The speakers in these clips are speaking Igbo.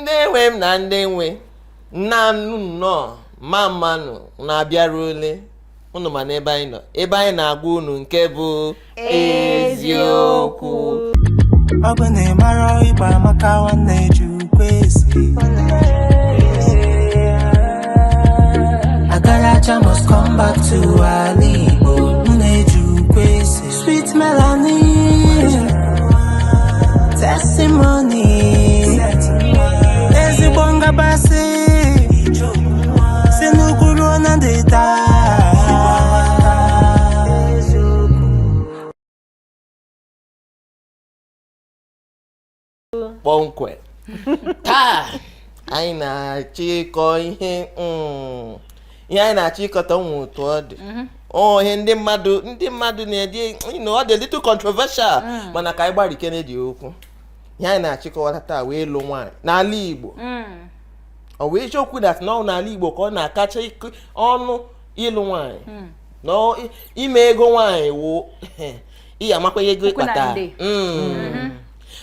ndewe m na ndewe nna nnọọ mmanụ na-abịara ole unu ma n'ebe anyị nọ ebe anyị na-agwa unu nke bụ eziokwu ọ bụ na ị mara ịgba maka nwanne ju kwesi Agaracha must come back to Ali Igbo Nneju kwesi Sweet Melanie Testimony Ezigbo ngabasị si n'ukwu na ndịda kpọmkwem taa anyị na-achịkọ ihe anyị na-achịkọta ụmụ otu ọ dị ihe ndị mmadụ na-edi ọ dị little controversial mana ka anyị gbarikene dị okwu ihe anyị na-achịkọta taa wee ịlụ nwaanyị n'ala Igbo ọ wee eziokwu dat n'ala Igbo ka ọ na-akacha ọnụ ịlụ nwaanyị na ime ego nwaanyị wụ ihe amakwa ego ịkpata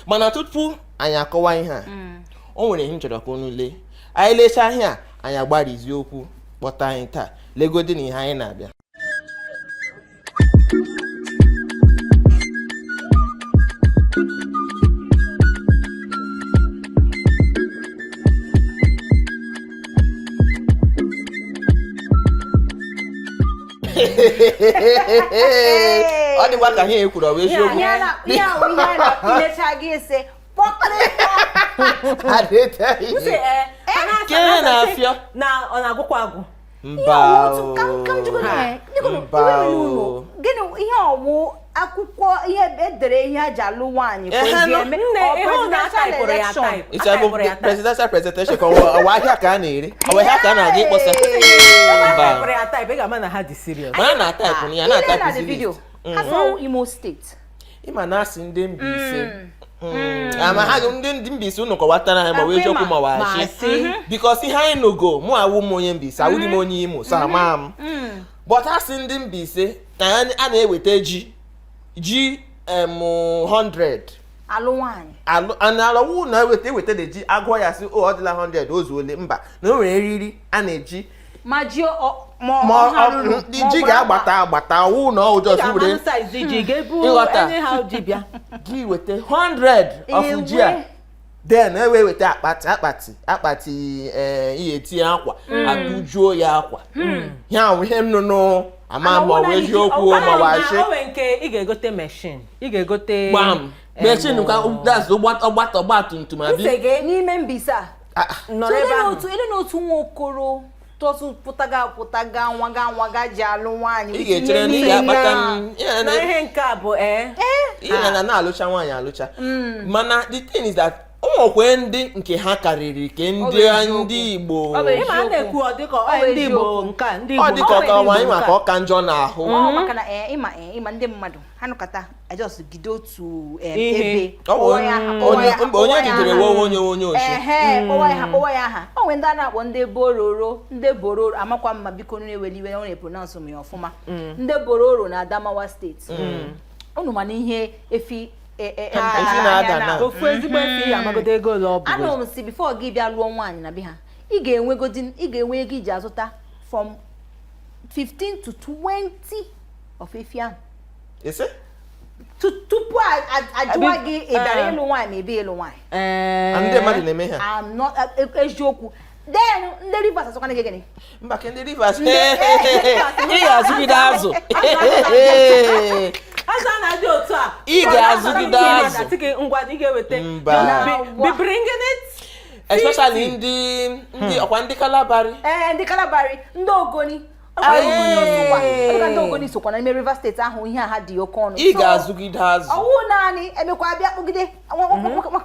mana tupu anyị akọwa ihe a o nwere ihe m chọrọ ka unu lee anyị lechaa ihe a anyị agbara eziokwu kpọta anyị taa legodi na ihe anyị na-abịa ọ dịkwa ka ihe ekwuru ọ bụ eziokwu kene na-afịọ na ọ na-agwụkwa agwụ mba gịnị ihe ọwụ akwụkwọ ihe edere ihe aji alụ nwaanyị presidential presentation ka ọwa ahịa ka a na-ere ọwa ahịa ka a na-aga ịkpọsa mana na-ataịpụ ya na-ataịpụ Imo steeti ịma na-asị ndị Mbaise ama ha ndị Mbaise unu kọwatara ha ma wee jokwu ma wachi because ihe anyị nogo mụ awụ m onye Mbaise awụghị m onye Imo so ama m but ha sị ndị Mbaise na a na-eweta ji 100 alụ nwaanyị alụwụ na-eweta de ji agụọ ya sị ọ dịla 100 ozuole mba na o nwere eriri a na-eji ma ji ji ga-agbata ọwụ na ọ ụjọ ịghọta gị weta 100 of ji a then ewe weta akpati ihe etinye akwa akụjuo ya akwa ya ahụ ihe nnụnụ ama ma ọ bụ eziokwu ma wachi onwe nke ị ga-egote machine ị ga-egote gbam machine ka ọgbatumtum abịa n'ime Mbaise a nọ n'ebe ahụ ele n'otu nwa okoro tọtụ pụtaga nwaga ji alụ nwaanyị ị ga-echere na ị ga-akpata na ihe nke a bụ ihe na-alụcha nwaanyị alụcha mana the thing is that ụmụkwe ndị nke ha karịrị ke ndị Igbo ọ dịka ọkawa anyị maka ọka njọ n'ahụ maka na ịma ndị mmadụ ha nụkọta ajọs gide otu ebe onye jidere onye ochi kpọwa ya aha o nwere ndị a na-akpọ ndị bororo amakwa mma biko na-eweli iwe na-epronounce m ya ọfụma ndị bororo na Adamawa steeti unu mana ihe efi ofu ezigbo efi amagodo ego ole ọ bụ anụ m si before gị bịa lụọ nwaanyị na be ha ị ga-enwe ego iji azụta from 15 to 20 of efi ahụ tupu ajụwa gị ịdara ịlụ nwaanyị ma ebe ịlụ nwaanyị ndị mmadụ na-eme ha eziokwu then ndị Rivers asọkwana gị gịnị mba ke ndị Rivers ị ga-azụgide azụ asa na dị otu a ị ga-azụgide azụ ngwa ị ga-eweta be bringing it especially ndị ọkwa ndị Kalabari ndị Kalabari ndị Ogoni ndị Ogoni sokwa n'ime Rivers steeti ahụ ihe ha dị oke ọnụ ị ga-azụgide azụ ọwụ naanị emekwa abịa kpụgide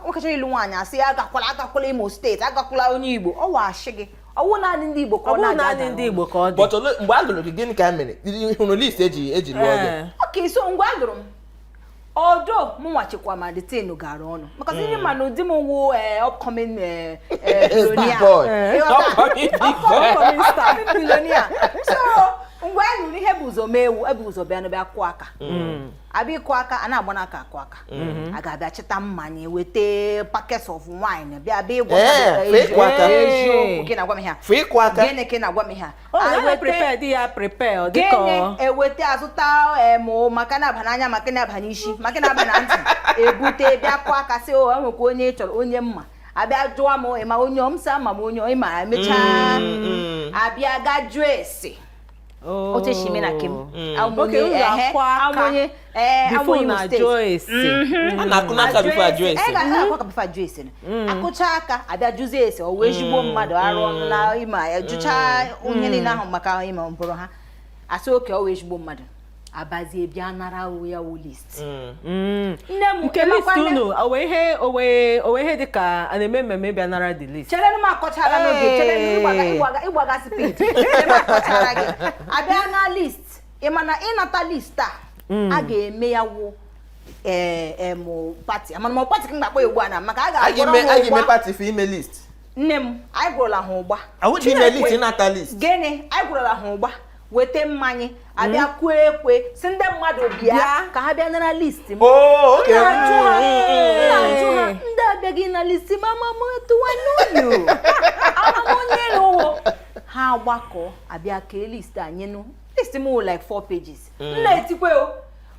nwakachara ịlụ nwaanyị asị agakwala Imo steeti agakwala onye Igbo ọwa ashị gị ọwụ naanị ndị Igbo ka ọ dị but mgbe a lụrụ gị gịnị ka mere hụrụ list eji lụọ gị okay so mgbe a lụrụ m odo mụ nwachikwa ma detain gara ọnụ maka ndị ma na ụdị m wụ upcoming billionaire so ngwa elu ihe bụ ụzọ mewu ebe ụzọ bịa n'ebe akụ aka abịa ịkụ aka a na-agba n'aka akụ aka a ga-abịa chịta mmanya weta packets of wine bịa ịgwa eziokwu gị na-agwa m ha gịnị ka ị na-agwa m ha gịnị eweta azụta maka na-aba n'anya maka na-aba n'isi maka na-aba na ntị ebute bịa kụ aka sị o enwekwa onye chọrọ onye mma abịa jụọ m ma onye ọmsa ma onye ịma emechaa abịa ga jụọ ese ote shime na kem amonye amonye na Joyce ana kunaka before Joyce ga before Joyce akụcha aka abịa jụzie ese o wee jigbo mmadụ arụ ọnụ na ịma ya jụcha onye niile ahụ maka ịma mbụrụ ha asị oke o wee jigbo mmadụ abazie bịa nara ya wo list nne m nke list unu owe ihe dịka a na-eme mmemme bịa nara the list chere m akọchara n'oge chere ịgbagasị page akọchara gị abịa na list ịmana ịnata list a ga-eme ya wo party amana m party mgbe akpọ ugbu a na maka a ga-eme party for ime list nne m anyị gwụrụla ha ụgba awụji ime list ịnata list gịnị anyị gwụrụla ha ụgba wete mmanya abịa kwee ekwe si ndị mmadụ bịa ka ha bịa nara list m okay na-ajụ ha ndị abịaghị na list mama m tụwanụyo amamonye n'ụwo ha gbakọ abịa kee list anyịnụ list m like 4 pages nna-etikwe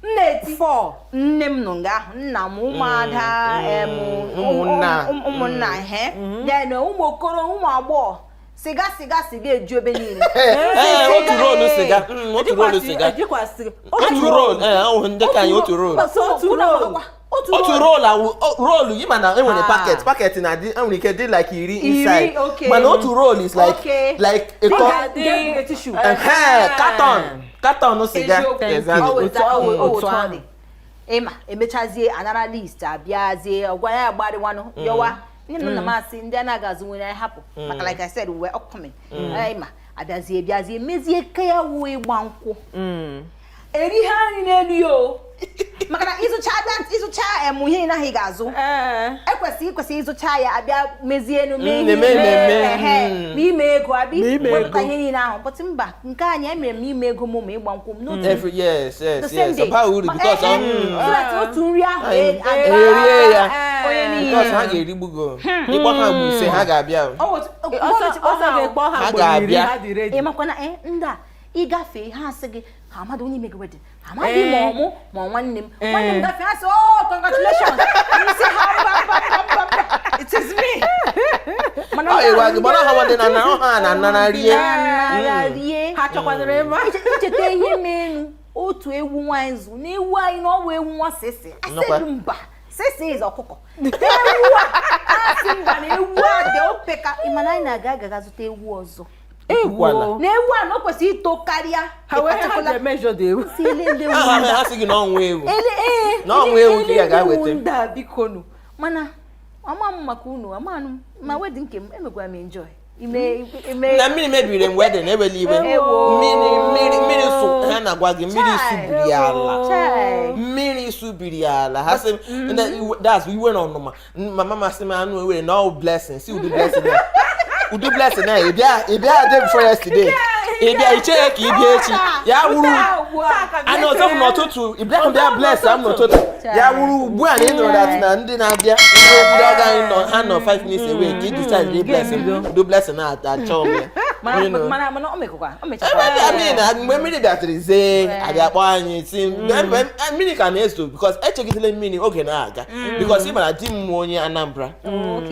nna-eti 4 nne m nọ nga ahụ nna m ụmụada ụmụnna ya na ụmụ okoro ụmụ agbọghọ siga eju ebe niile otu roll siga otu roll ahụ ndị ka anyị otu roll yi mana enwere packet na dị enwere ike dị like iri inside mana otu roll is like a tissue carton siga otu ahụ ịma emechazie anara list abịazie ọgwa ya agbarịwanụ yọwa nne na masị ndị anaghị azụ nwere anyị hapụ maka like I said we were upcoming ịma abịazie mezie ke ya wuo ịgba nkwụ eri ha anyị n'elu yo maka na ịzụcha ihe naghị ga-azụ ekwesịghị ịzụcha ya abịa mezie enu n'ime ego abịa wepụta ihe niile ahụ pụtụ mba nke anyị emere m n'ime ego m ma ịgba nkwụ m otu nri ahụ erie ya because ha ga-erigbugo ịkpọ ha bụ ise ha ga-abịa ha ga-abịa ịmakwana ndị a ịgafe ha asị gị ha amadụ onye imego wedin amadị ma ọmụ ma nwanne m gafe ha sị congratulations isi ha it is me mana ha wadị na rie ha chọkwadoro ebe icheta ihe menu otu ewu nwaanyị zụ na ewu anyị na ọwụ ewu nwa sịsị asị mba sịsị is ọkụkọ ewu asị mba na ewu a dị opeka ịmana anyị na-aga zụta ewu ọzọ na ewu a na o kwesịrị ito karịa ha sị gị na ọnwụ ewu ka ya ga-weta bikonu mana ama m maka unu amanụ ma wedin nke m emegwara m enjoy na mmiri mebiri m wedin ewele iwe mmiri su ha na-agwa gị mmiri subiri ala ha sị that's iwe na ọnụma mama masị m anụ ewere na all blessing si udu blessing na ịbịa day before yesterday ịbịa iche ka ịbịa echi ya wuru ana ọzọ n'ụtụtụ ịbịa bless am n'ụtụtụ ya wuru ugbu a na ịnụrụ that na ndị na-abịa ndị ọga anyị nọ ha nọ 5 minutes away ka decide udu blessing na-achọ m mana o mekwa mgbe mmiri bịatịrị zee abịa kpọọ anyị si mmiri ka na-eso because echegidele mmiri oge na-aga because ịmara di m onye Anambra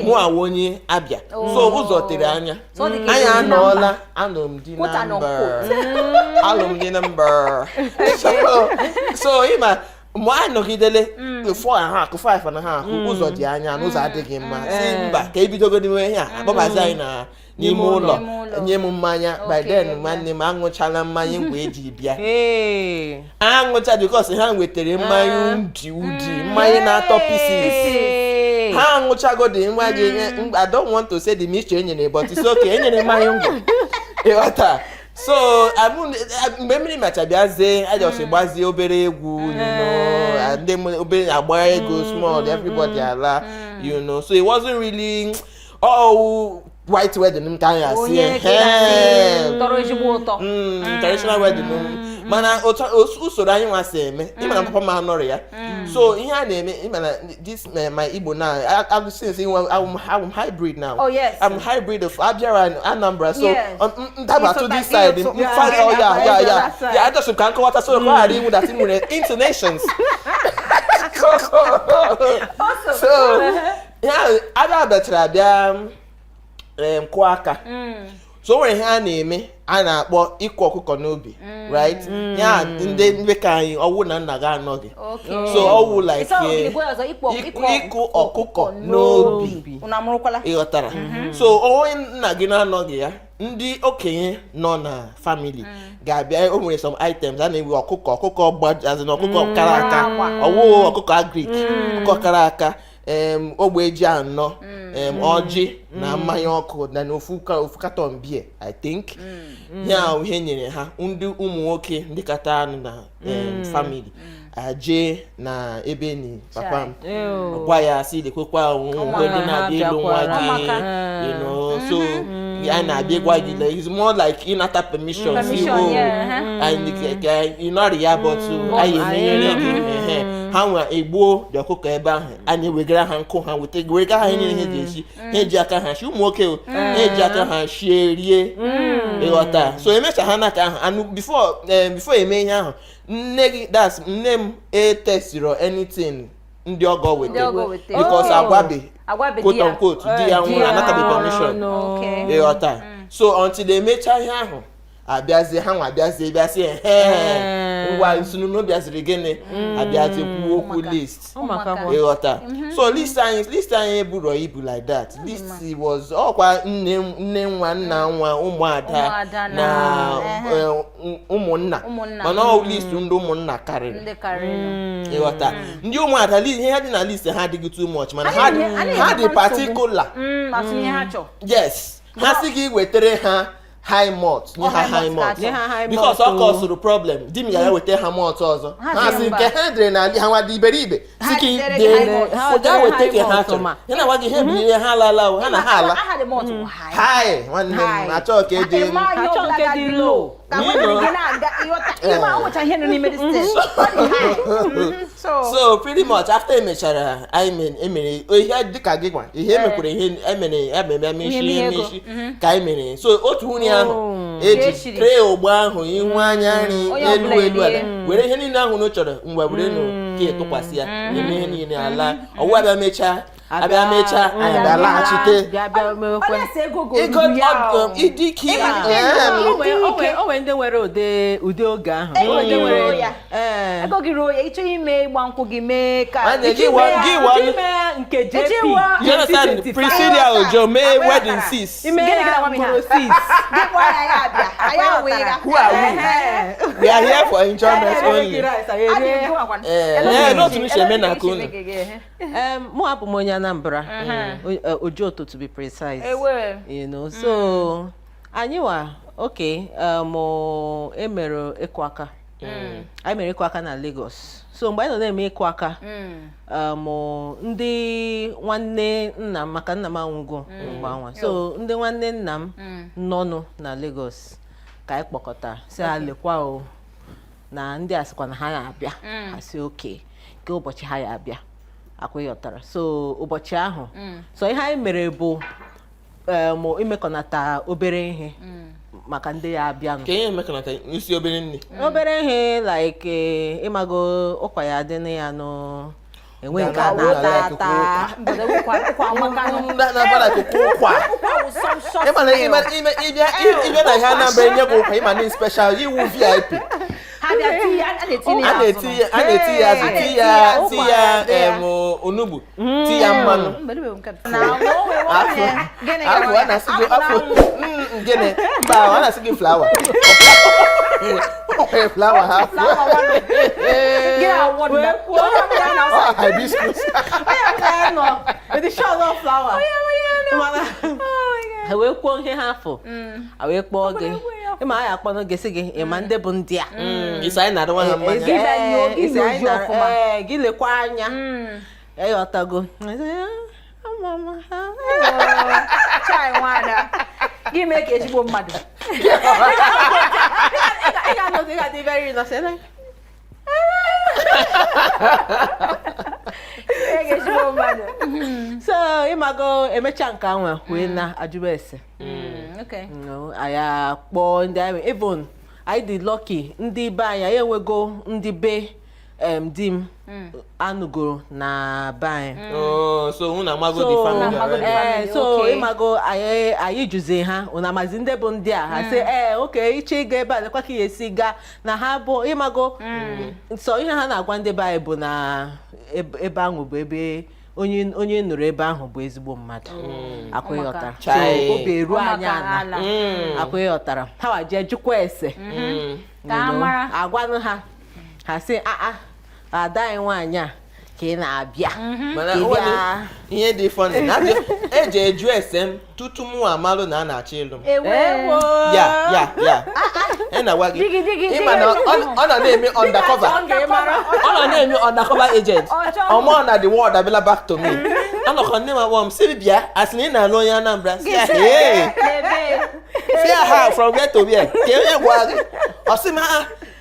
mụ awa onye Abịa so ụzọ tere anya anyị anọọla alụmdi na mba so ịma mgbe anyị nọgidele 4.5 ụzọ dị anya n'ụzọ adịghị mma si mba ka ebidogodi nwe ihe a akpọbazi anyị na n'ime ụlọ nye m mmanya by then nwanne m aṅụchala mmanya ngwa eji bịa aṅụcha because ha nwetara mmanya udi mmanya na-atọ pieces ha aṅụchagodi nwa gị I don't want to say the mixture enyere but it's okay enyere mmanya ngwa ịghọta so mgbe mmiri macha bịazie ajọsi gbazie obere egwu ndị obere agba ego small everybody ala so it wasn't really white wedding ka anyị asị tọrọ ezigbo ụtọ traditional wedding mana usoro anyị nwa si eme ịma na papa m anọrọ ya so ihe a na-eme ịma na this my Igbo now since I'm hybrid now I'm hybrid of Abia and Anambra so ndaba to this side I just can come out so far I that in intonations so yeah Abia betara bịa kwụ aka so nwere ihe a na-eme a na-akpọ ịkụ ọkụkọ n'obi right ya ndị ka anyị ọwụ na nna gị anọghị so ọwụ like ịkụ ọkụkọ n'obi ịghọtara so onye nna gị na-anọghị ya ndị okenye nọ na family ga-abịa o nwere some items a na-ewe ọkụkọ gbajazi na ọkụkọ kara aka ọwụ ọkụkọ agrik ọkụkọ kara aka ogbe ji anọ ọjị na mmanya ọkụ na ofu carton beer I think ya ihe nyere ha ndị ụmụ nwoke ndị kata anụ na family aje na ebe ni papa m gwa ya si lekwekwa nwe dị na-abịa ịlụ nwa gị you know so ya na-abịa gwa gị like it's more like ịnata permission ịnọrọ ya but anyị emenyere gị ha nwe egbuo dị ọkụkọ ebe ahụ a na-ewegara ha nkụ ha wega ha ihe niile ha ji ha eji aka ha shi ụmụ nwoke ha eji aka ha shie rie ịghọta so emecha ha n'aka ahụ anụ before eme ihe ahụ nne m etesiro anything ndị ọgọ wete because agwabe quote unquote di ya nwụrụ anatabe permission ịghọta so until emecha ihe ahụ abịazie ha nwa abịazie ngwa nsunu n'obiaziri gịnị abịazie kwuo okwu list ịghọta so list anyị eburo ibu like that list was ọkwa nne nwa nna nwa ụmụada na ụmụnna mana ọ list ndị ụmụnna karịrị ịghọta ndị ụmụada ihe ha dị na list ha adịghị too much mana ha dị particular yes ha sị gị wetere ha high malt nye ha high malt because ọ kọsụrụ problem di m ya weta ha malt ọzọ ha si nke ha dere na ha nwa dị iberibe si ka ga weta ke ha chọrọ ya na gwa gị ihe bụ ihe ha lala ha na ha ala high nwanne m achọ ka eje so pretty much after emechara emere ihe dịka gị gwa ihe emekwere ihe emere emechi ka anyị mere so otu nwunye ahụ eji tray ogbo ahụ ihu anya nri elu ala were ihe niile ahụ na chọrọ mgbe were nụ ka tụkwasị ya eme ihe niile ala ọwụ abịa mecha anyị ga-alaghachite idike onwe ndị nwere ụdị oge ahụ ego gị ruo ya ịchọ ime ịgba nkwụ gị mee ka nke JP Jonathan Priscilla Ojo mee wedding sis who are we are here for enjoyment only not to shame na kunu mụ abụ m onye Anambra Ojoto to be precise you know so anyị wa okay emere ịkụ aka anyị mere ịkụ aka na Lagos so mgbe anyị nọ na-eme ịkụ aka ndị nwanne nna m maka nna m anwụgo mgbe anwa so ndị nwanne nna m nọnụ na Lagos ka anyị kpọkọta si ha lekwa o na ndị a sịkwa na ha na-abịa ha si oke ke ụbọchị ha ya abịa akwụghọtara so ụbọchị ahụ so ihe anyị mere bụ imekọnata obere ihe maka ndị ya abịa ka ihe emekọnata isi obere nne obere ihe like ịmago ụkwa ya dị na ya nụ enwe nke a na-ata ịbịa na ihe Anambra enye gị ụkwa ịma ndị special iwu VIP a na-eti ya azụ ti ya onugbu ti ya mmanụ afọ a na-asị gị gịnị mba a na-asị gị flawa flawa ha hibiscus ha wee kwuo ihe ha afọ a wee kpọọ gị ịma anyị akpọ n'oge sị gị ịma ndị bụ ndị a isi anyị na-adịwa ha mmanya gị lekwa anya ịghọtago anyị nwada gị mee ka ezigbo mmadụ ị ga-adị very innocent. ezigbo mmadụ. So ịmago emecha nke ahụ wee na-ajụba ese. Okay. Anyị akpọ ndị anyị even anyị dị lucky ndị be anyị enwego ndị be di m anụgoro na be anyị. So unu amago the family already. So ịmago anyị jụzie ha unu amazi ndị bụ ndị a ha sị oke iche ịga ebe a lekwa ka ya esi gaa na ha bụ ịmago so ihe ha na-agwa ndị be anyị bụ na ebe ahụ bụ ebe onye nụrụ ebe ahụ bụ ezigbo mmadụ. Akweghọtara. So obi eru anyị ala. Akweghọtara. Ha waje jụkwa ese. Ka ha mara. Agwanụ ha sị ada anyị nwaanyị a ka ị na-abịa. Mana ihe dị funny na eji eju ese m tutu mụ amalụ na a na-achọ ịlụ m. Ya na-agwa gị ịma na ọ nọ na-eme undercover. Ọ nọ na-eme undercover agent. Ọmọ na the world abịala back to me. Anọkọ nne m agwọ m sị bịa asị na ị na-alụ onye Anambra si ya ha from where to where ka onye gwa gị ọ sị m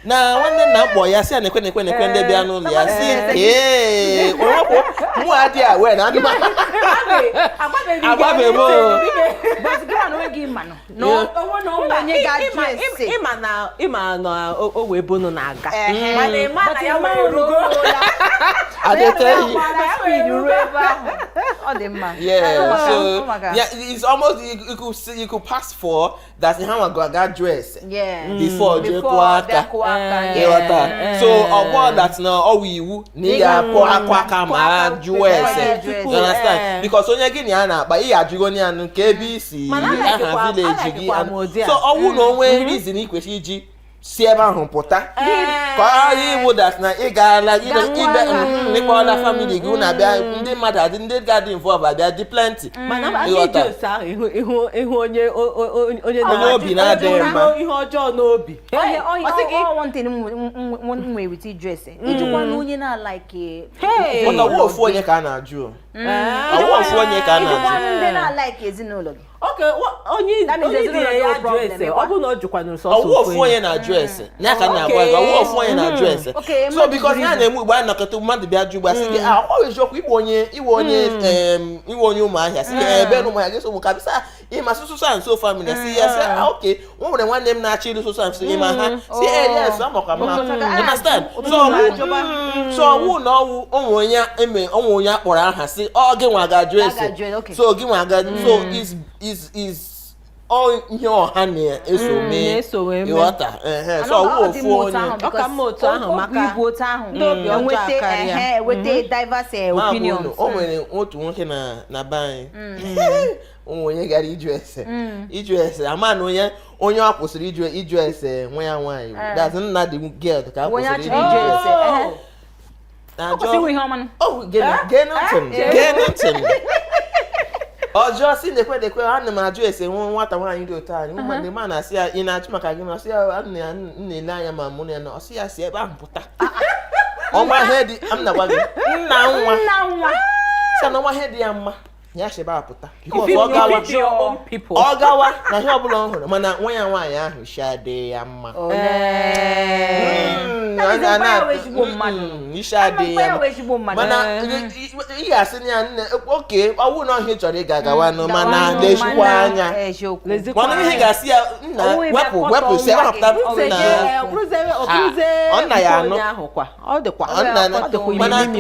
na nwanne nna m kpọ ya si ya na-ekwe ndị bịa n'ụlọ ya si onwekwo mụ adị awe na adịma agbabeghị ịma na o wee bunu na-aga it's almost you could pass for that ha ga dress before jekwa aka so ọgbọ that na ọwụ iwu na ị ga-akpọ akwa aka ma jụọ ese you understand because onye gị na ya na-akpa ị ga-ajụgo onye anụ nke ebe isi aha village gị so ọwụ na onwe reason ị kwesịrị iji si ebe ahụ pụta ka ọ iwu that na ị gaala ibe ịkpọla family gị na-abịa ndị mmadụ adị ndị ga-adị involve abịa dị plenty ihu onye obi na-adịghị mma ihe ọjọọ n'obi nwere wit idress ijikwa na onye na-alike ọwụ ofu onye ka a na-ajụ ọwụ ofu onye ka a na-ajụ ndị na-alike ezinụlọ gị onye ya adreesị ọ bụ na ọ jụkwanụ sọsọ ofu onye na-ajụ ese ya ka na-agwa gị ọwụ ofu onye na-ajụ ese so because ya na-eme ugbo anyị nọkọta mmadụ bịa jụ gba sị gị ọ eziokwu iwe onye ụmụahịa sị gị ebe na ụmụahịa gị so ụmụ kabisa ịma sụsụsụ and so family sị ya sị oke o nwere nwanne m na-achọ ịlụ sụsụ and so ịma ha sị yes ọmụkwa mma understand so ọwụ na ọwụ onwe onye akpọrọ aha sị ọ gị nwa ga-ajụ ese so gị nwa ga so is ihe ọha na-eso mee ịghọta so ọwụ ofu onye ọka mma otu ahụ maka ndị obi ọjọọ karịa weta diverse opinions o nwere otu nwoke na be anyị ụmụ onye gara iju ese ama na onye ọ kwụsịrị iju ese nwa ya nwaanyị that's nna the girl ka a kwụsịrị iju ese ọjọọ si na-ekwe ana m ajụ ese nwata nwaanyị dị otu anyị ndị ma na-asị ya ị na-achụ maka gị na ọsị ya na-ele anya ma mụ na ya na ọsị ya si ebe ahụ pụta ọnwa ihe dị m na-agwa gị nna nwa si na ọnwa ihe dị ya mma ya shebe apụta ọ gawa na ihe ọbụla ọ hụrụ mana nwa ya nwaanyị ahụ shade ya mma isi adịghị ya mana ị ga-asị na ya nne oke ọwụ na ọhịa chọrọ ịga gawanụ mana lechikwa anya mana ihe ga-asị ya nna wepụ si ahapụta nna ya anụ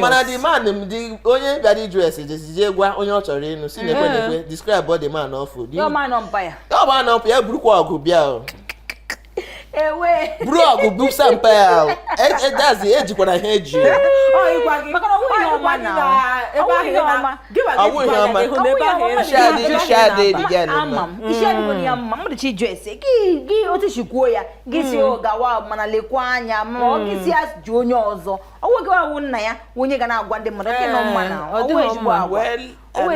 mana the man dị onye bịara iju ese jezije gwa onye ọ chọrọ ịnụ si na-ekwe describe the man ọfụ ọma nọmpa ya burukwa ọgụ bịa buru ọgụ busa mpa ya edazi ejikwana ihe eji gị otichikwuo ya gị si gawa mana lekwa anya ma ọ gị si ajụ onye ọzọ ọnwe gị awụ nna ya onye ga na-agwa ndị mmadụ ke nọ mma na ọwụ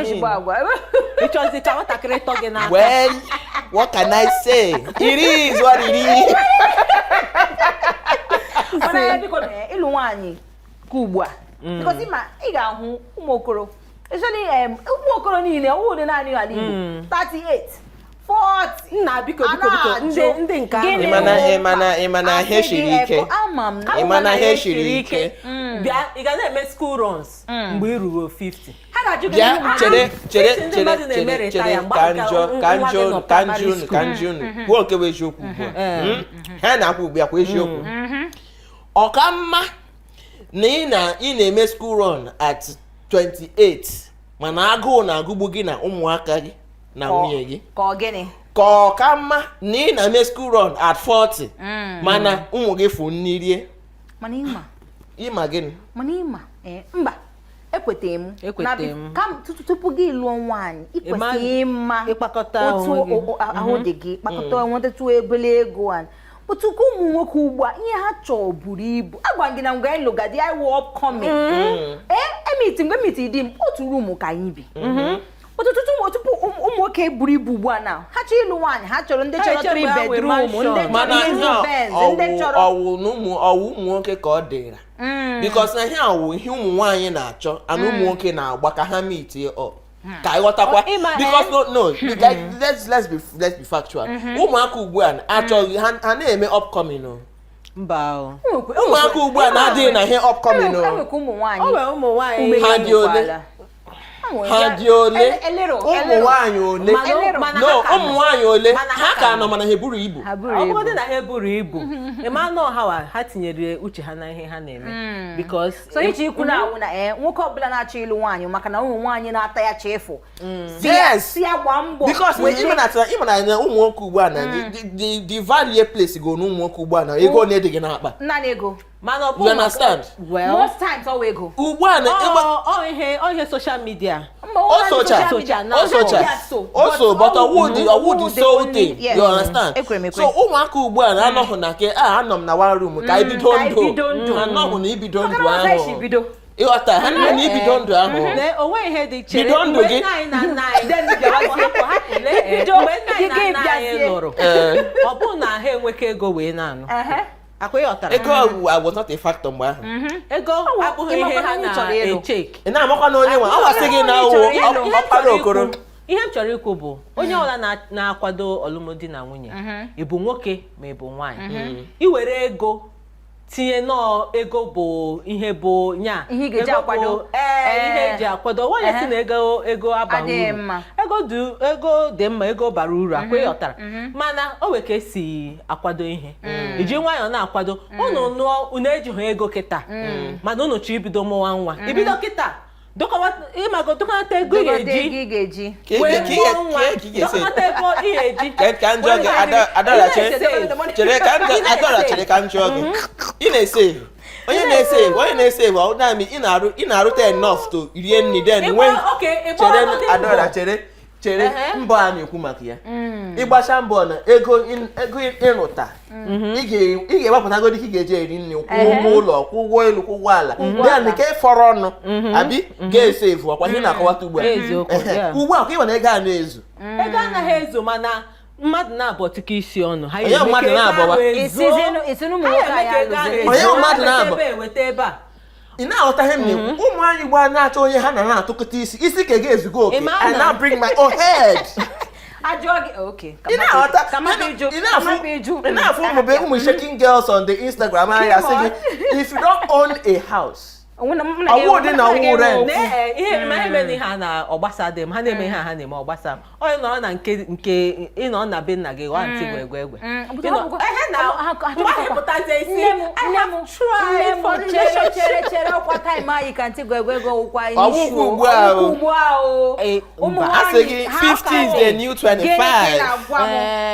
ezigbo agwa ịchọzi ka nwatakịrị tọ gị n'aka well what can I say it is what it is mana ya biko na ịlụ nwaanyị ka ugbu a because ị ga-ahụ ụmụ okoro especially ụmụ okoro niile ọwụ dị naanị ala Igbo 38 40 nna biko ndị nke ahụ ịmana ihe siri ike ịmana ihe siri ike bịa ị ga na-eme school runs mgbe i ruru 50 ha ga-ajụ gị chere ka njunu kwuo nke bụ eziokwu ugbu a ha na-akwụ ugbu a kwa eziokwu ọ ka mma na ị na-eme school run at 28 mana agụụ na-agụgbu gị na ụmụaka gị na nwunye gị ka ọ gịnị ka ọ ka mma na ị na-eme school run at 40 mana ụmụ gị fụ nni rie mana ịma gịnị ịma mba ekwetara m kam tupu gị lụọ nwaanyị ikwesịrị ịma ịkpakọta otu ahụ dị gị kpakọta nwetatụ ebele ego a otuku ụmụ nwoke ugbu a ihe ha chọọ buru ibu agwa gị na mgbe anyị lụgadi I will upcoming emiti di m otu rumu ka anyị bi tupu ụmụ nwoke buru ibu ugbu a na ha chọrọ ịlụ nwaanyị ha chọrọ ndị chọrọ 3 bedroom ndị chọrọ Benz ndị chọrọ ọwụ ụmụ nwoke ka ọ dịra because na ihe awụ ihe ụmụ nwaanyị na-achọ ana ụmụ nwoke na-agba ka ha meet up ka ịghọtakwa because no let's be factual ụmụaka ugbu a achọghị ha na-eme upcoming mba ụmụaka ugbu a na-adịghị na ihe upcoming ụmụ nwaanyị ha dị ole ụmụ nwaanyị ole no ụmụ nwaanyị ole ha ka nọ mana ha eburu ibu ọ bụrụ na ha eburu ibu ịmanụ ha tinyere uche ha na ihe ha na-eme because so iji ikwu na awụ na nwoke ọbụla na-achọ ịlụ nwaanyị maka na ụmụ nwaanyị na-ata ya chefu si ya gba mbọ because ịma na ụmụ nwoke ugbu a na the value place go na ụmụ nwoke ugbu a na ego na-ede gị n'akpa nna na ego you understand most times ọ ego ugbu a na ihe social media also but ọwụ the sole thing you understand so ụmụaka ugbu a na-anọghị na ke anọ m na one room ka ibido ndụ anọghị na ibido ndụ ahụ ịghọta ha na ibido ndụ ahụ onwe ihe dị chere bido ndụ gị lụrụ ọ bụrụ na ha enwekọ ego wee na-anụ ego was not a factor mgbe ahụ ego abụghị ihe ha na-echek ị na-amakwa na onye nwe ọ wasị gị na ọkpara okoro ihe m chọrọ ikwu bụ onye ọbụla na-akwado ọlụmdi na nwunye ịbụ nwoke ma ịbụ nwaanyị iwere ego tinye ego bụ ihe bụ nya ihe eji akwado ihe eji akwado nwaanyị si na ego abara uru ego dị mma ego bara uru akwa ịghọtara mana o nwere ka esi akwado ihe iji nwayọọ na-akwado unu ejighị ego kịta mana unu chọọ ibido mụwa nwa ibido kịta dokọnata ego ị ga-eji dokọnata ego ị ga-eji ka njọ gị Adora chere ka njọ gị ị na-esave onye na-esave ọ na-amị ị na-arụta enough to rie nri den chere Adora chere mbọ a na-ekwu maka ya ịgbacha mbọ na ego ịrụta ị ga-ewepụtago dị ka ị ga-eji eri nri kwụ ụgwọ ụlọ kwụ ụgwọ elu kwụ ụgwọ ala dị nke fọrọ ọnụ abi ga-esevu ọkwa ihe na-akọwata ugbu a ka ị nwere ego a na-ezu ego anaghị ezo mana mmadụ na-abọ tụka isi ọnụ ha onye mmadụ na-abọwa ị na-aghọta ihe m na-ekwu ụmụ anyị gba na-achọ onye ha na-atụkọta isi ka ga-ezugo oke and now bring my own head ị na-afụ ụmụ shaking girls on the Instagram anya sị gị if you don't own a house ọwụ dị na ọwụ rent ihe eme ha na ọgbasa dị m ha na-eme ihe ha na-eme ọgbasa m onye nọ na nke ịnọ na be nna gị ghọọ ntị egwe chere ọkwa taịm anyị ka ntị egwe ụkwa ugbu a asị gị 50 is the new 25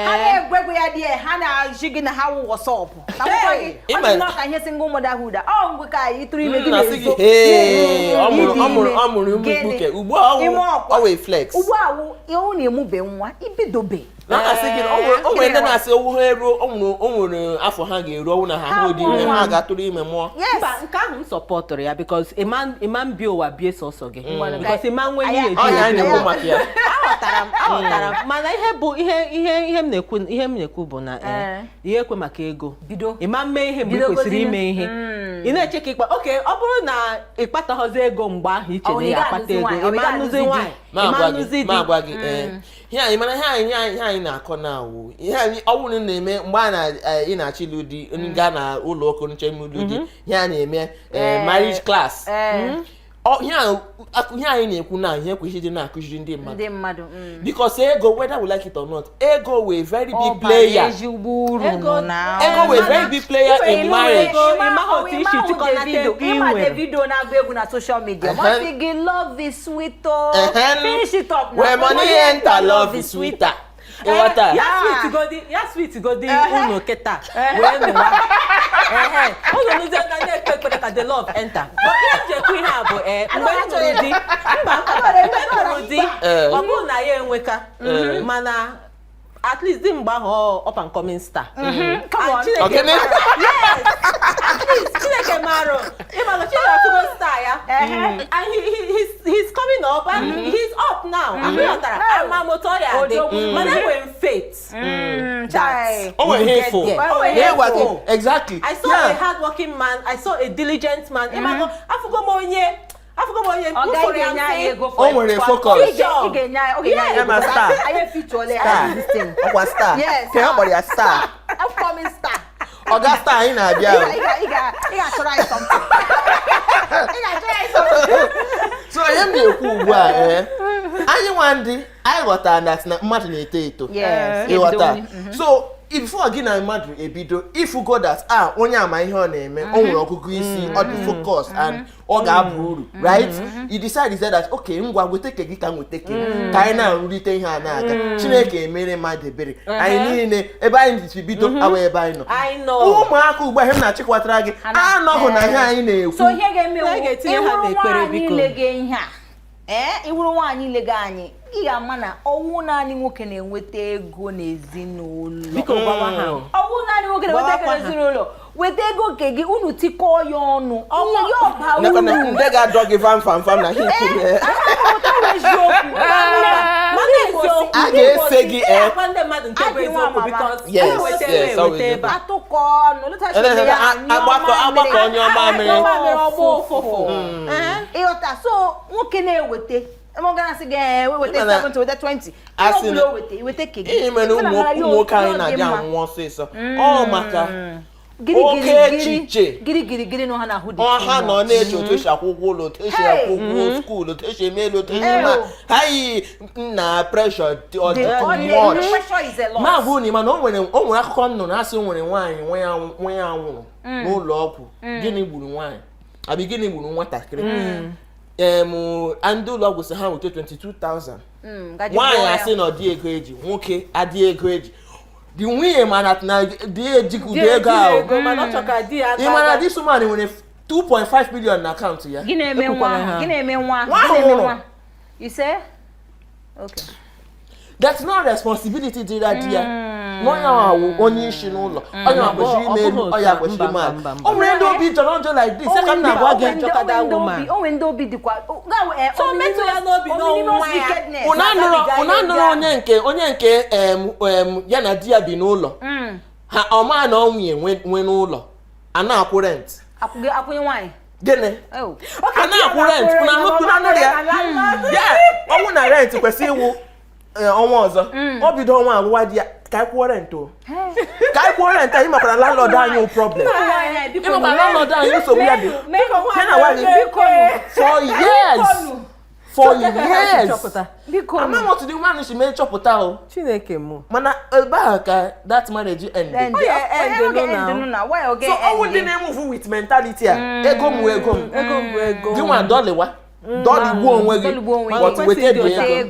ha na-egwego ya dị ha na-ajụ gị na ha wụ wọsọpụ ka ihe single motherhood ọ ngwe ka anyị tụrụ ime gị ọ mụrụ ụmụ ikpuke ugbu a ọ wee flex ugbu a ọ na-emube nwa ibidobe na-asị gị o nwere ndị na-asị owu ha eruo o nwere afọ ha ga-eru ọnwụ na ha hụ dị ime ha ga-atụrụ ime mụọ mba nke ahụ m sọpọtụrụ ya because ịma mbi ụwa bie sọsọ gị because ịma nwe ihe na-ekwu maka ya aghọtara m mana ihe m na-ekwu bụ na ihe ekwe maka ego ịma mme ihe mgbe ị kwesịrị ime ihe ị na-eche ka ịkpa oke ọ bụrụ na ịkpataghọzi ego mgbe ahụ iche na ya akpata ego ịmanụzi nwaanyị ịmanụzi ma gwa gị ihe anyị mana ihe anyị na-akọ na awụ ihe anyị ọwụrụ na-eme mgbe ị na-achị ịlụ di gaa na ụlọ ụka nche ịlụ di ihe a na-eme marriage class ihe anyị na-ekwu na ihe kwesịrị ịdị na-akụziri ndị mmadụ because ego whether we like it or not ego were very big player ego were very big player in marriage Davido na-agba egwu na social media love is sweeter finish it up where money enter love is sweeter ya sweet godi unu kịta wee nụwa ụlọ ndị aka na-ekpe ekpere ka the love enter ihe njekwa ihe a bụ mgbe ntụrụ di ọ bụrụ na ya enweka mana at least di mgbe ahụ up and coming star Chineke maro ịmana Chineke afụgo star ya and he's coming up and he's up now amamoto ya dị mana enwere faith exactly I saw a hardworking man, I saw a diligent man afụgo m onye o nwere focus star ka ọ kpọrọ ya star Oga star anyị na-abịa so ihe m na-ekwu ugbu a anyị nwa ndị anyị ghọtara na mmadụ na-eto eto ịghọta so before gị na mmadụ ebido ifugo that onye ama ihe ọ na-eme o nwere ọgụgụ isi ọ dị focus and ọ ga-abụ uru right you decide that okay ngwa weteke gị ka nweteke ka anyị na-arụrịte ihe a na-aga Chineke emere mmadụ ebere anyị niile ebe anyị ji bido awa ebe anyị nọ ụmụaka ugbu a ihe m na-achịkwatara gị anọghị na ihe anyị na-ekwu so ihe ga-eme ihe a iwuru nwaanyị ilega anyị ị ga-ama na ọnwụ naanị nwoke na-enweta ego n'ezinụlọ biko gwawa ha ọnwụ naanị nwoke na-enweta ego n'ezinụlọ weta ego nke gị unu tikọọ ya ọnụ onye ọba unu ndị ga-adọ gị fam na ihe kwuru a ga-ese gị atụkọ ọnụ agbakọ onye ọma mere ịghọta so nwoke na-eweta emogana gị weta 70 weta 20 weta ke gị ihe mere ụmụ nwoke anyị na-adị anwụ ọsịsọ ọ maka oke echiche gịrịgịrị n'ọha na ahụ dị ọha nọ na-eche otu esi akwụ ụgwọ ụlọ otu esi akwụ ụgwọ skuul otu esi eme elu otu esi eme ha yi na pressure ọ dị too much ma bụ na mana o nwere akụkọ nnụnụ na asị nwere nwaanyị nwe ya nwụrụ n'ụlọ ọgwụ gịnị gburu nwaanyị abị gịnị gburu nwatakịrị ndị ụlọ ọgwụ sị ha nweta 22,000 nwaanyị asị na ọ dị ego eji nwoke adị ego eji di nwunye mana na di ejikudo ego ahụ ịmana dis woman nwere 2.5 million na akaụntụ ya gị na-eme nwa you say okay that's not responsibility dịra di ya n'onye ahụ onye isi n'ụlọ onye kwesịrị ime elu ọya kwesịrị ime ala o nwere ndị obi jọrọ njọ like this aka m na-agwa gị onwe ndị obi dịkwa so metụ ya n'obi n'ọnwa ya ụna nụrụ onye nke ya na di ya bi n'ụlọ ha ọma na ọnwụnye nwe n'ụlọ a na-akwụ rent akwụnye nwaanyị gịnị a na-akwụ rent ụna nụrụ ya ọnwụ na rent kwesịrị iwu ọnwa ọzọ ọ bido ọnwa agwụwa di ya ka anyị kwụọ rent anyị makwara landlord anyị problem ịmakwara landlord anyị nsogbu ya dị for years ama m otu dị nwaanyị si mee chọpụta o Chineke mụ mana ebe ahụ ka that marriage ended so ọnwụ ndị na-emove with mentality a ego m gị nwa dọlịwa dọlịgbuo onwe gị but weta ego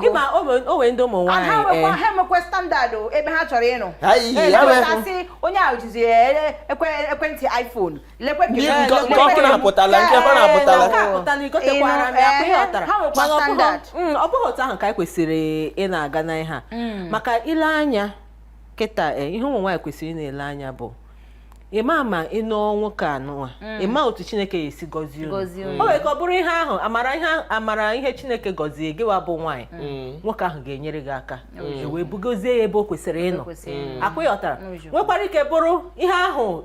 ịma onwe ndị ụmụ nwaanyị ha emekwe standard ebe ha chọrọ ịnụ asị onye ahụ jizi ekwentị iPhone lekwe nke na-apụtala ọ bụghị otu ahụ ka anyị kwesịrị ị na-aga na ihe a maka ile anya kịta ihe ụmụ nwaanyị kwesịrị ị na-ele anya bụ ịma ma ịnụ nwoke anụwa ịma otu Chineke esi gọzie unu o nwere ka ọ bụrụ ihe ahụ amara ihe Chineke gọzie gịwa bụ nwaanyị nwoke ahụ ga-enyere gị aka wee bugozie ya ebe o kwesịrị ịnọ akwụghọtara nwekwara ike bụrụ ihe ahụ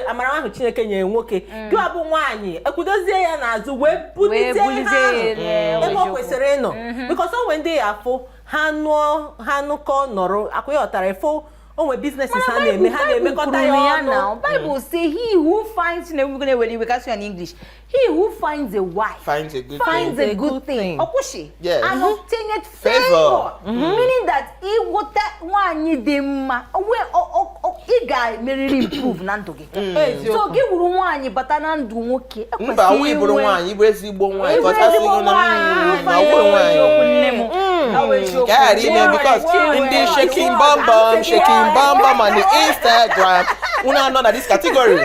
amara ahụ Chineke nyere nwoke gịwa bụ nwaanyị ekwudozie ya n'azụ wee bulizie ihe ahụ ebe o kwesịrị ịnọ because o nwere ndị ya afụ ha nụkọ nọrọ akwụghọtara ifo onwe businesses ha na-eme ha na-emekọta ya ọnụ. Bible say he who finds in English, he who finds a wife finds a good thing. Okushi. Yes. And obtaineth favor. Meaning that he water nwanyi dị mma. Ị ga-emeriri improve na ndụ gị. So gị wuru nwanyi bata na ndụ nwoke. Mba, ọ bụrụ nwanyi, ịbụ ezigbo nwanyi because asị gị na because ndị shaking bum bum on the Instagram una know that this category.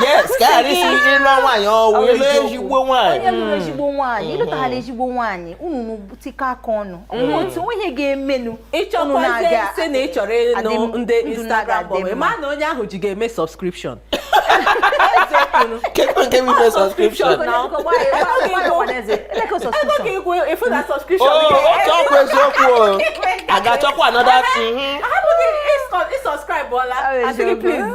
Yes, carry si ịlụ nwaanyị ọwụ ezigbo nwaanyị. Onye lụrụ ezigbo nwaanyị, ịlụtaghala ezigbo nwaanyị, unu butika aka ọnụ. Otu onye ga-emenu ịchọkwazie sị na ị chọrọ ịnụ ndị Instagram bụ ma na onye ahụ ji ga-eme subscription. Eziokwu. Can we pay subscription? If that subscription. Oh, Eziokwu. I got chọkwa another thing. Subscribe Bola. I think please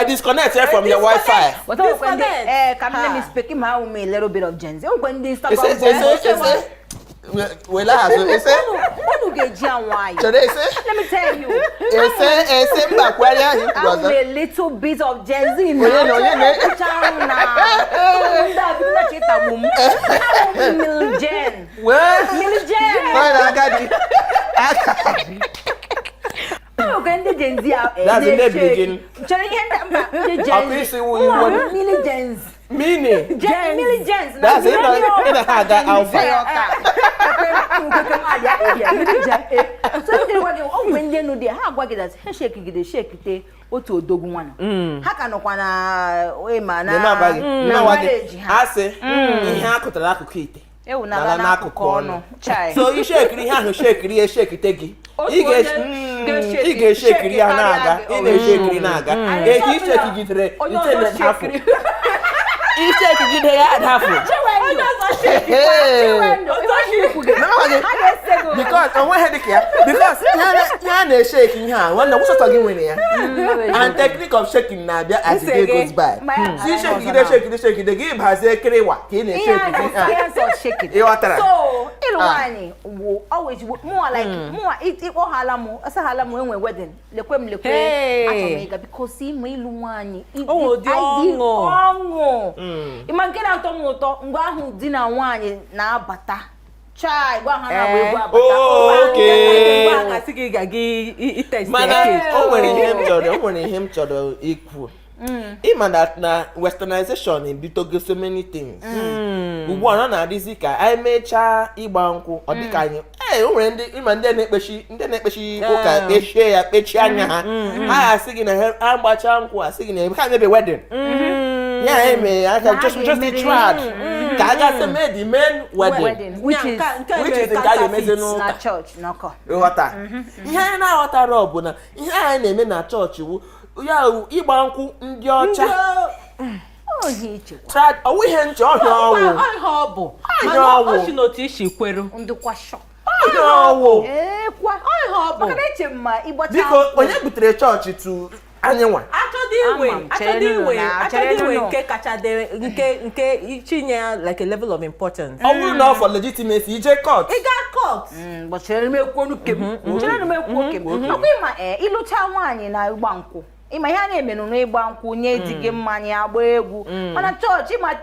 disconnect from your Wi-Fi. But when let me speak him how me a little bit of Gen Z. When the Instagram Well, let me tell you. I'm a little bit of Gen Z now. Milligen. That's in the beginning. Milligens. Milligens. That's in the hard alpha. So when they know they have what it is, shake it. Otu odogwu nwana ha ka nọkwa na na marriage ha asị ihe akụtara akụkụ ite ewu na n'akụkụ ọnụ chai so i shekiri ihe ahụ shekiri eshekite gị ị ga-eshekiri ya na-aga ị na-eshekiri na-aga eji ishekigidere internet hafụ ishekigide ya adhafụ because onweghị dịka ya because ya na-esheki ihe a nwanne wụsọtọ gị nwere ya and technique of shaking na-abịa as the day goes by si shekigide gị bazie kiriwa ka ị na-esheki ịghọtara so ịlụ nwaanyị wo always more like more ịkpọ hala m enwe wedding lekwe achọ m ịga because ime ịlụ nwaanyị ọṅụ ịma nke na-atọ m ụtọ mgbe ahụ di na nwaanyị na-abata chai gwa ha na egwu abata mana o nwere ihe m chọrọ ikwu ịma na westernization ebitogo so many things ugbu a ọ na-adịzi ka anyị mechaa ịgba nkwụ ọ dịka anyị o nwere ndị na-ekpechi ụka echie ya kpechie anya ha asị gị na ha gbachaa nkwụ asị gị na ha mebe wedding yeah eme aka just the trad ka aga se me the main wedding which is ka you meze no na church nọkọ ghọta ihe anyị na-aghọtara ọ bụ na ihe anyị na-eme na chọọchị wụ ya ịgba nkwụ ndị ọcha trad ọwụ ihe nche ọhịa ọwụ ọ bụ mana ọ si n'otu isi kweru ndịkwa shop ọwụ kwa ọ bụ maka eche mma ịgbacha biko onye butere chọọchị tu anyị nwa achọdị inwe nke kacha dị nke itinye like a level of importance ọ bụrụ na ọ for legitimacy ije court ịga court chere m ekwu kem ọkwa ịma ịlụcha nwaanyị na ịgba nkwụ ịma ihe a na-emenụ n'ịgba nkwụ nye di gị mmanya agba egwu mana chọọchị ịma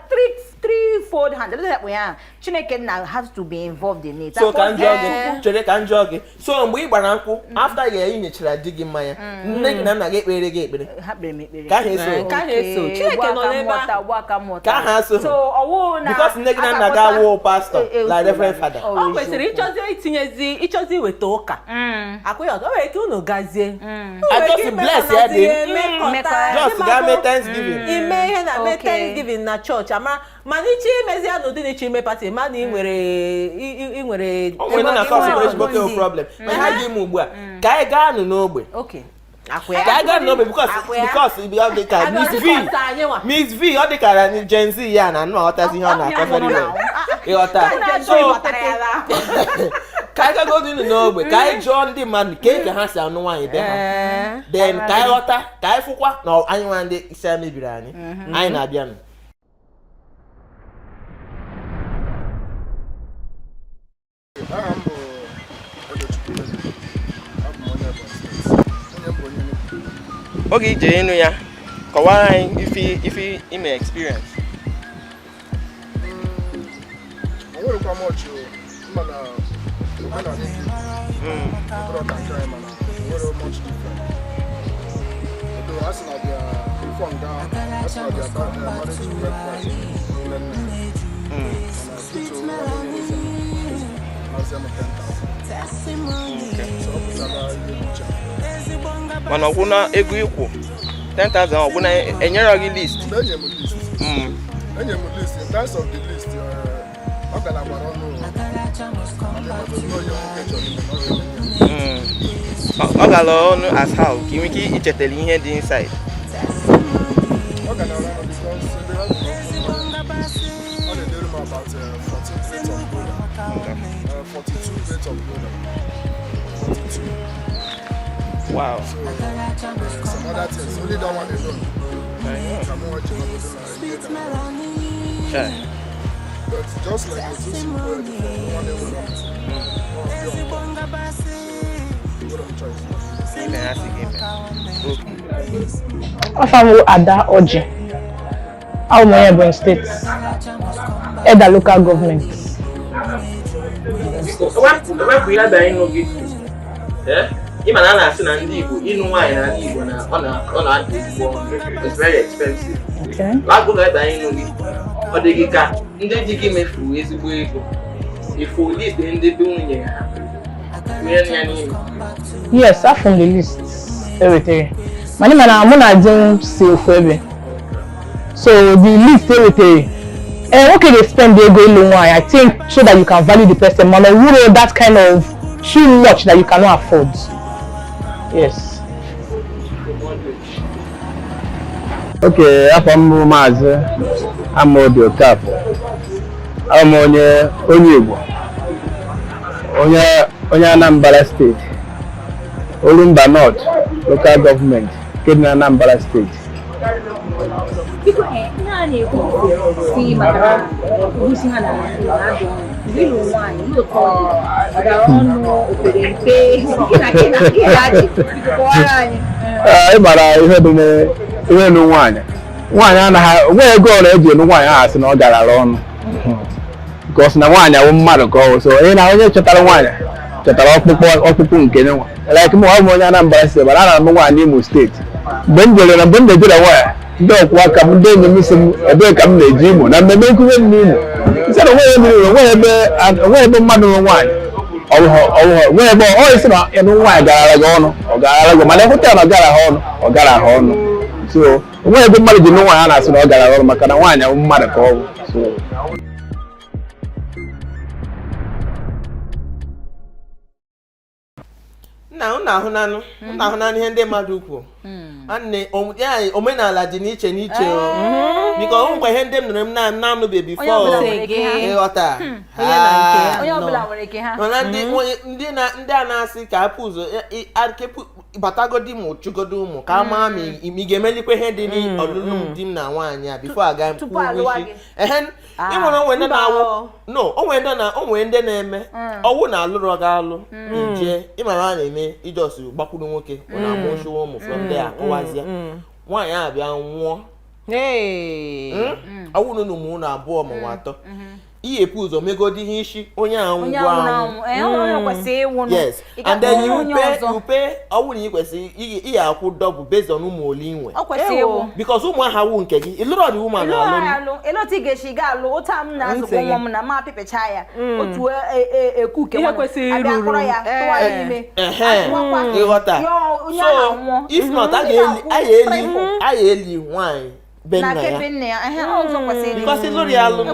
three-fold hand ekpụ ya Chineke na has to be involved in it so ka njọ gị so mgbe ị gbara nkwụ after ya inyechara di gị mmanya nne gị na nna gị ekpere gị ekpere ha kpere m ekpere ka ha eso Chineke nọ n'ebe ka ha so so ọwụ na because nne gị na nna gị awụ pastor like reverend father ọ kwesịrị ịchọzi iweta ụka akwụghị ọtọ o nwere ike unu gazie just bless ya dị just ga mee Thanksgiving ime ihe na mee Thanksgiving na church mana ichi imezi ya n'ụdị na ichi ime pati ma na ị nwere na cause ezigbo problem ma ha gị ime ugbu a ka anyị gaa nụ n'ogbe I don't know because because they can Miss V all the can Gen Z ya na no ota si na ko very well. E ota. So kai go din no gbe kai John the man ke ha si anu wan be ha. Then kai ota kai fukwa na anyi wan de isa mebiri ani. Anyi na bia no. Okay, Jane, yeah. Kawaii, if you may experience. I want to come out to much different. As not the from down, as not the marriage Mana kuna ego ikwu 10,000 oguna enyere gị list. Enye m list in terms of the list ọ gara gbara ọnụ ọ gara ọnụ as how ka ị nwee ike ichetara ihe dị inside. ọ gara ọnụ because ọ na-edere m about 14 plates of gold, 42 plates of gold, 42. Wow. So some other things, only that one alone. I'm watching but just like the two simple, one Afamu Ada Oji. How many Ebonyi State? Eda local government. Wepụ ya da ịnụ gị. Ịma na a na-asị na ndị Igbo ịnụ nwaanyị na ndị Igbo na ọ na-adị ezigbo it's very expensive. Okay. Agụ ga-eda ịnụ gị. Ọ dị gị ka ndị di gị mefuru ezigbo ego. Ifu list ndị be nwunye ha. Yes, I'm from the list. Everything. My name is Amunadin Silfebe. So the list everything. And okay, they spend the ego Ilu Nwanyi. I think so that you can value the person. Man, you know that kind of too much that you cannot afford. Yes. Okay, I'm Mazi. I'm Audio Cap. I'm onye Igbo. Onye Anambra State. Olumba North local government. Kedna Anambra State. Biko na na-ekwu si maka ozi ha na Ilu Nwanyi lo ko ada ọnụ opere mpe kina biko anyị Mara ihe dị ihe nu nwaanyị anaghị onwe ego ọrụ eji enu nwaanyị ahụ asị na ọ gara ọnụ because na nwaanyị awụ mmadụ ka ọ so onye chọtara nwaanyị chọtara ọkpụkpụ nke nwa like m onye Anambra State bara ana m nwaanyị Imo steeti mgbe m jere nwaanyị ndị ọkwụ aka m ndị enyi m isi m ebee ka m na-eji Imo na mmemme nkuzi m n'Imo isi na onwe ebe mmadụ nwe nwaanyị onwe ebe ọ isi na ịnụ nwaanyị garara gị ọnụ ọ garara gị mana ịhụta na ọ gara ha ọnụ so onwe ebe mmadụ ji nụ nwaanyị a na-asị na ọ gara ọnụ maka na nwaanyị ahụ mmadụ ka ọ bụ so na ahụ nanụ ihe ndị mmadụ kwuo anne omenala dị n'iche biko ọ nkwa ihe ndị m nụrụ m na-anụbe before ịghọta onye ọbụla nwere ike ha mana ndị a na-asị ka apụ ụzọ batagodi m chụgodo ụmụ ka ama ma ị ga-emelikwa ihe dị n'ọlụlụ di m na nwaanyị a bifo aga ịmụrụ onwe ndị na-eme ọwụ na alụrụ ga alụ ije ịmara a na-eme ijọs gbakwuru nwoke na amụchiwa ụmụ from there akụwazịa nwaanyị a bịa nwụọ ọwụ na ụmụ na abụọ ma nwa atọ iyepu ụzọ megodi ihe isi onye ahụ yes and then you pay ọwụ na ị kwesịrị ihe akwụ double based on ụmụ ole inwe because ụmụ aha wụ nke gị ịlụrụ ọdị ụmụ alụ eloti ga-eshi ga alụ ụta m na azụkọ nwa m na ma pịpịcha ya otu ekwu ke abịa kpọrọ ya tụwa ya ime ịghọta so if not a ga-eli nwaanyị because lórí alụ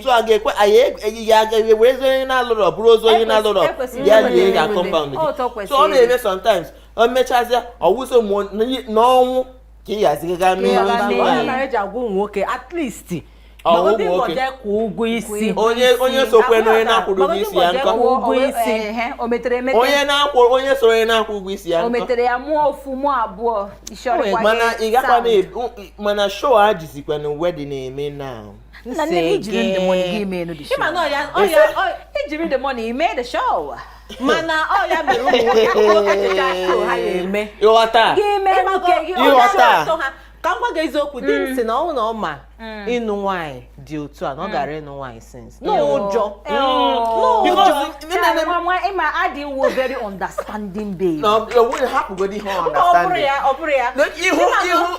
so a ga-ekwe anyị were onye na-alụrụ ọ bụrụ ozu onye na-alụrụ ya lie ya compound so ọ na-eme sometimes o mechazịa ọwụso n'ọnwụ ka ị yazigaga mee onye na eji agwa nwoke at least onye sokwe na onye na-akwụrụ ụgwọ isi ya nkọ onye soro onye na-akwụ ụgwọ isi ya nkọ o metere ya mụọ ofu mụọ abụọ mana ị gakwa mana show a jizikwa na wedding eme now ijiri the money gị mee n'ụdị show ijiri the money ime the show mana ọ ya mere ụmụ nwoke show ha na-eme ịghọta ka m gwa gị eziokwu di m si na ọ na ọma ịnụ nwaanyị dị otu a na ọ gara ịnụ nwaanyị since n'ụjọ ịma adị wo very understanding babe hapụgodi ihe understanding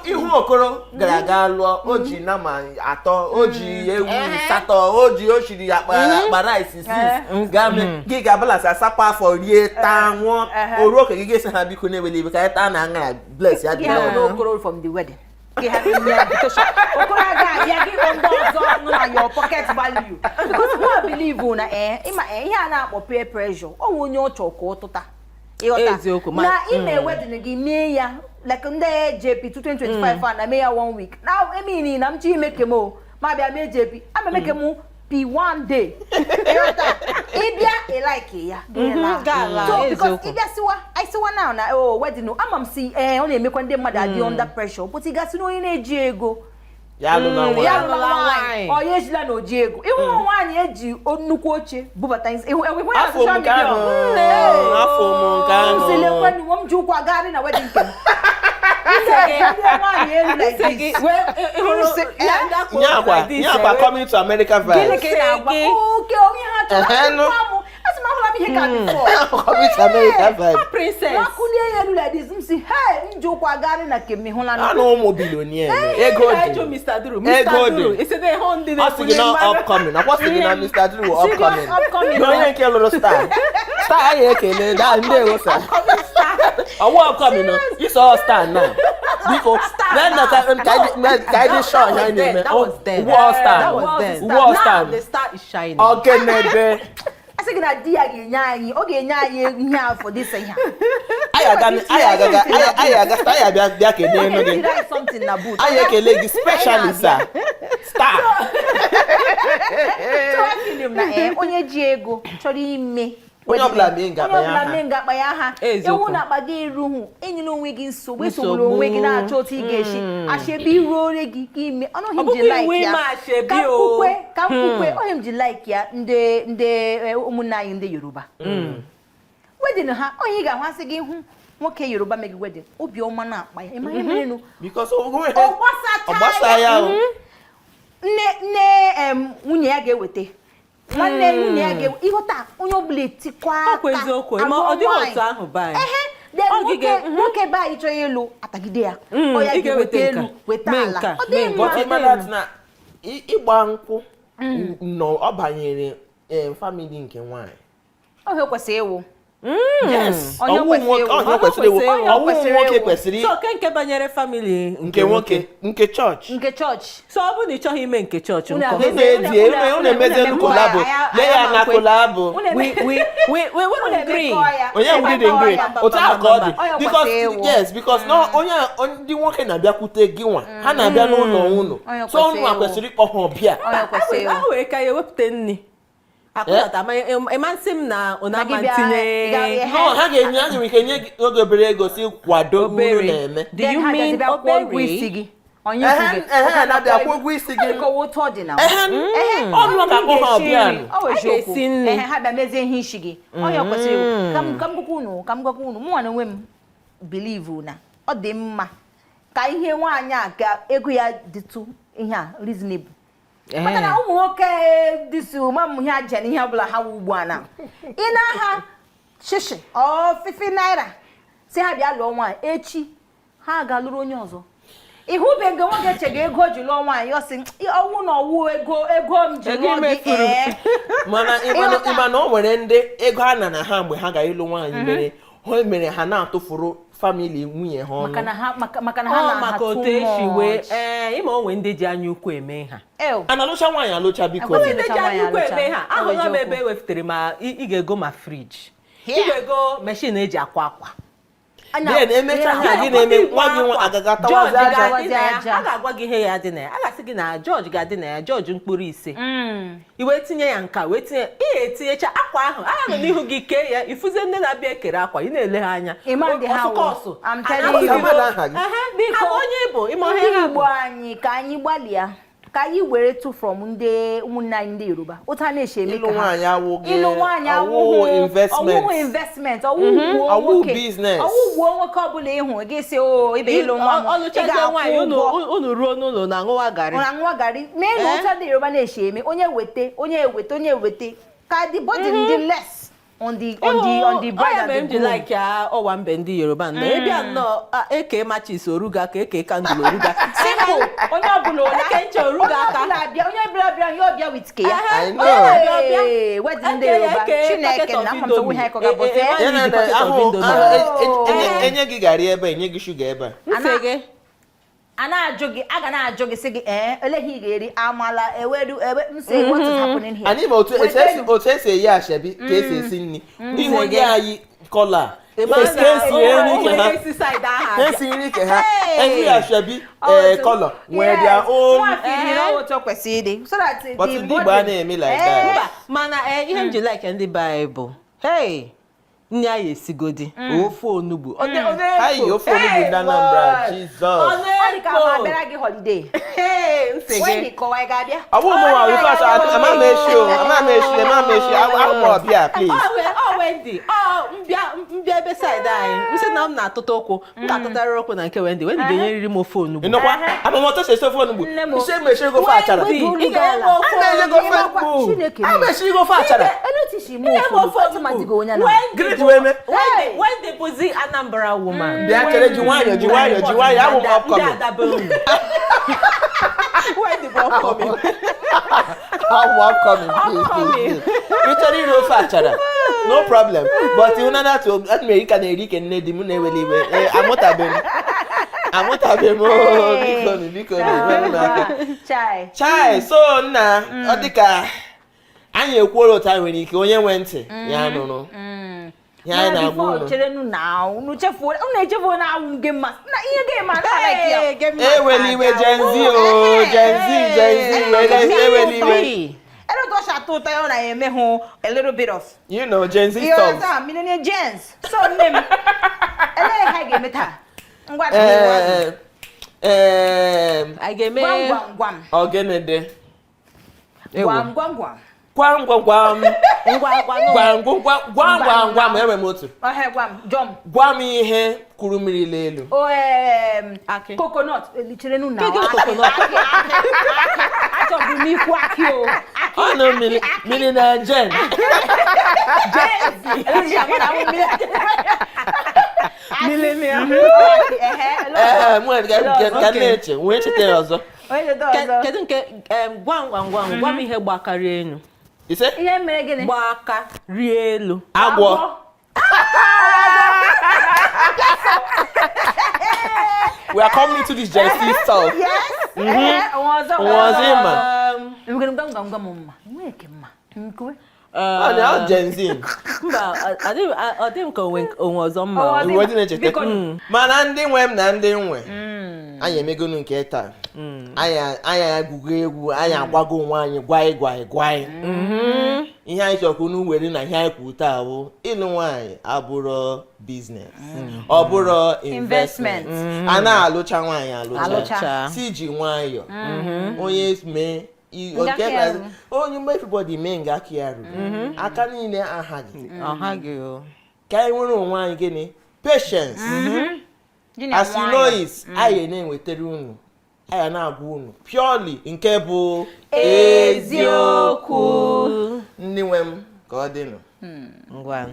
ihu okoro gara aga lụọ o ji nama 3 o ji ewu 8 o ji oshiri akpa rice 6 gị ga-abalasi asapụ afọ rie taa nwụọ oru oke gị ga-esi ha biko na-ewele ibe ka ya taa na aṅara bless ya dị okoro from the wedding your pocket value because I believe na ihe a na-akpọ peer pressure ọ onye ọchọ ka ụtụta Eziokwu na ime wedding gị mee ya like ndị JP 2025 na mee ya 1 week now emini na m chi ime kemo ma bịa mee JP ama make mu P1 day ịbịa like ya so because ịbịa siwa now na wedding no ama m si ọ na-emekwa ndị mmadụ adị under pressure but ị gasị na onye na-eji ego ya lụ na nwaanyị onye ejila na oji ego ịhụ nwaanyị eji nnukwu oche bubata afọ m nke ahụ silekwenụ nwe m ji ụkwụ agagharị na wedding nke nyakwa coming to America vibes coming to America vibes anụ ụmụ bilionia ego dị ọ sị gị na upcoming akwa sị gị na Mr. Drew upcoming onye nke lụrụ star anyị ekele ndị egosa ọwụ upcoming no iso star now biko ka anyị show anyị na-eme the star is shining okenebe asị gị na di ya ga-enye anyị ọ ga-enye anyị ihe a for this ihe anyị aga bịa kelee enu gị anyị ekele gị specially star onye ji ego chọrọ ime onye ọbụla mee ngakpa ya ha ewu na akpa gị iruhu enyela onwe gị nsogbu esogburu onwe gị na-achọ otu ị ga-esi ashebi iru ore gị ka ime ọnụghị m ji like ya ka mkpukpe onye m ji like ya ndị ụmụnne anyị ndị Yoruba wedin ha onye ị ga-ahasị gị hụ nwoke Yoruba megi wedin obiọma na-akpa ya ịma ihe merenu ọ gbasa ya nne nwunye ya ga-eweta nwanne nwunye ya ga ịghọta onye ọbụla etikwa aka ọ dịghị otu ahụ nwoke be anyị chọrọ ịlụ atagide ya ọ ya ga-eweta elu weta ala ọ dị mma ịgba nkwụ nọ ọ banyere family nke nwaanyị ọ kwesịrị ịwụ ọnwụ nwoke kwesịrị so nke banyere family nke nwoke nke chọọchị so ọ bụ na ị chọghị ime nke chọọchị nkọ unu emeze kolabo lee ya na kolabo we agree onye wudide ngre otu ahụ ka ọ dị because na onye ndị nwoke na-abịakwute gị nwa ha na-abịa n'ụlọ unu so unu kwesịrị ịkpọ ha ọbịa ahụ wee ka ya ewepụta nri akụlata ịmasị m na ụnama ntinye ha ga-enye anyị nwere ike nye oge obere ego si kwado unu na-eme do you mean obere na-abịa kwụ ụgwọ isi gị ọnụ ga-akpọ ha ọbịa ga-esi nri ha bịa mezie ihe isi gị onye kwesịrị ka m gwakwa unu mụ na onwe m believe na ọ dị mma ka ihe nwaanyị a ka ego ya dịtụ ihe a reasonable maka na ụmụ nwoke dịsi ụma m ihe aja na ihe ọbụla ha wụ ugbu a na ị na-aha shishi ọ 50 naira si ha bịa lụọ nwaanyị echi ha ga-alụrụ onye ọzọ ihube nke nwoke chega ego ji lụọ nwaanyị ọ sị ọwụ na ọwụ ego m ji lụọ gị mana ịma na o nwere ndị ego ha na ha mgbe ha ga-ịlụ nwaanyị mere ha na-atụfuru family nwunye ha ọnụ maka na ha maka otu esi wee ịma onwe ndị ji anya ukwu eme ha a na-alụcha nwaanyị alụcha biko ndị ji anya ukwu eme ha ahụla m ebe ewepụtara ma ị ga-ego ma friji ị ga-ego machine eji akwa akwa then emecha ha gị na-eme nwa gị agaga tawazi aja. A ga-agwa gị ihe ya dị na ya. A ga-asị gị na George ga-adị na ya, George mkpụrụ ise. Iwe tinye ya nka, wee tinye ihe etinyecha akwa ahụ. A nọ n'ihu gị kee ya, ifuze nne na-abịa ekere akwa, ị na-ele ha anya. Ọsụkọsụ. I'm telling you. Biko onye Igbo, ime ihe ha Igbo anyị ka anyị gbalịa. Ka anyị were tụ from ndị ụmụnne anyị ndị Yoruba otu a na-eche eme ka ha ịlụ nwaanyị awụghị investment ọwụghị business ọwụgwọ nwoke ọbụla ịhụ gị si o ibe ịlụ nwa ị ga-akwụ ụgwọ unu ruo n'ụlọ na aṅụwa garị mee na otu ndị Yoruba na-eche eme onye eweta ka the burden dị less on the bride and the groom. Like ọwa mbe ndị Yoruba nọ ebe anọ eke machis oruga ka eke kandụl oruga simple onye ọbụla eke nche oruga aka onye bịara ya ọbịa with ke ya wedding ndị Yoruba Chineke na amamtọwụ ha ịkọga bọte enye gị garị ebe enye gị shuga ebe a ga na-ajụ gị sị gị eleghị ga-eri amala ewedu nsị what is happening here. Anyị ma otu esi eyi ashebi ka esi esi nri ihu ndị anyị kọla esi nri ke ha every ashebi color nwere their own but ndị Igbo a na-eme like that. Mana ihe m ji like ndị Bible hey nne anyị esigodi ofe onugbu anyị ofe onugbu ndị Anambra Jesus ọ bụ ụmụnwa because ama m eshi akwụkwọ ọbịa please Wendy mbịa ebe side anyị nsị na m na-atụta ụkwụ m ga-atụtara ụkwụ na nke Wendy ga-enyerịrị m ofe onugbu ịnụkwa amamọtọ si esi ofe onugbu isi emechiri gofe achara amechiri gofe achara Wendy bụzi Anambra woman bịa chere ji nwayọ ahụ m upcoming Wendy bụ upcoming please ị chọrọ iri ofe achara no problem but ịhụnanya to mere ka na-eri ke nne di m na-eweli iwe amụtabeghị m biko chai so nna ọ dịka anyị ekwuola otu anyị nwere ike onye nwe ntị ya nụrụ ya anyị na-agwa unu echefuo na awụ gị mma na ihe ga-eme na eweli iwe Gen Z eweli iwe a little bit of Gen Z stuff. Gens. So name. I game it. I game guam. Ogenede. Guam. Guam. Guam ihe kuru mmiri lelu. Coconut. Literally now. Oh no, Millie na Jen. Kedu nke gwam ihe gbakarị enu ise ihe mere gịnị gbaka rie elu agwọ we are coming to this Gen Z stuff. Ọ Gen Z. Mba, ọ dị m ka onwe ọzọ mma. Mana ndị nwe m na ndị nwe anyị emegonu nke taa. Anyị agụgụ egwu, anyị agwago onwe anyị gwai. Ihe anyị chọrọ unu were na ihe anyị kwuru taa bụ ịlụ nwaanyị abụrụ business. Ọ bụrụ investment. A na-alụcha nwaanyị alụcha. Si ji nwayọ. Onye mee onye everybody mee nga aka ya ruru aka niile ahaghị ka anyị nwere onwe anyị gịnị patience as you know is anyị na-enwetara unu anyị na-agwa unu purely nke bụ eziokwu ndị nwe m ka ọ dịnụ ngwa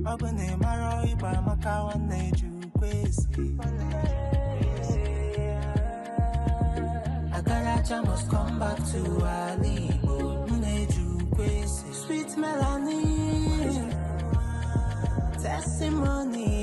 Abone maro Igba maka nwanne Ejukwu Agaracha must come back to Ali Igbo nne Ejukwu sweet melody. chasing money.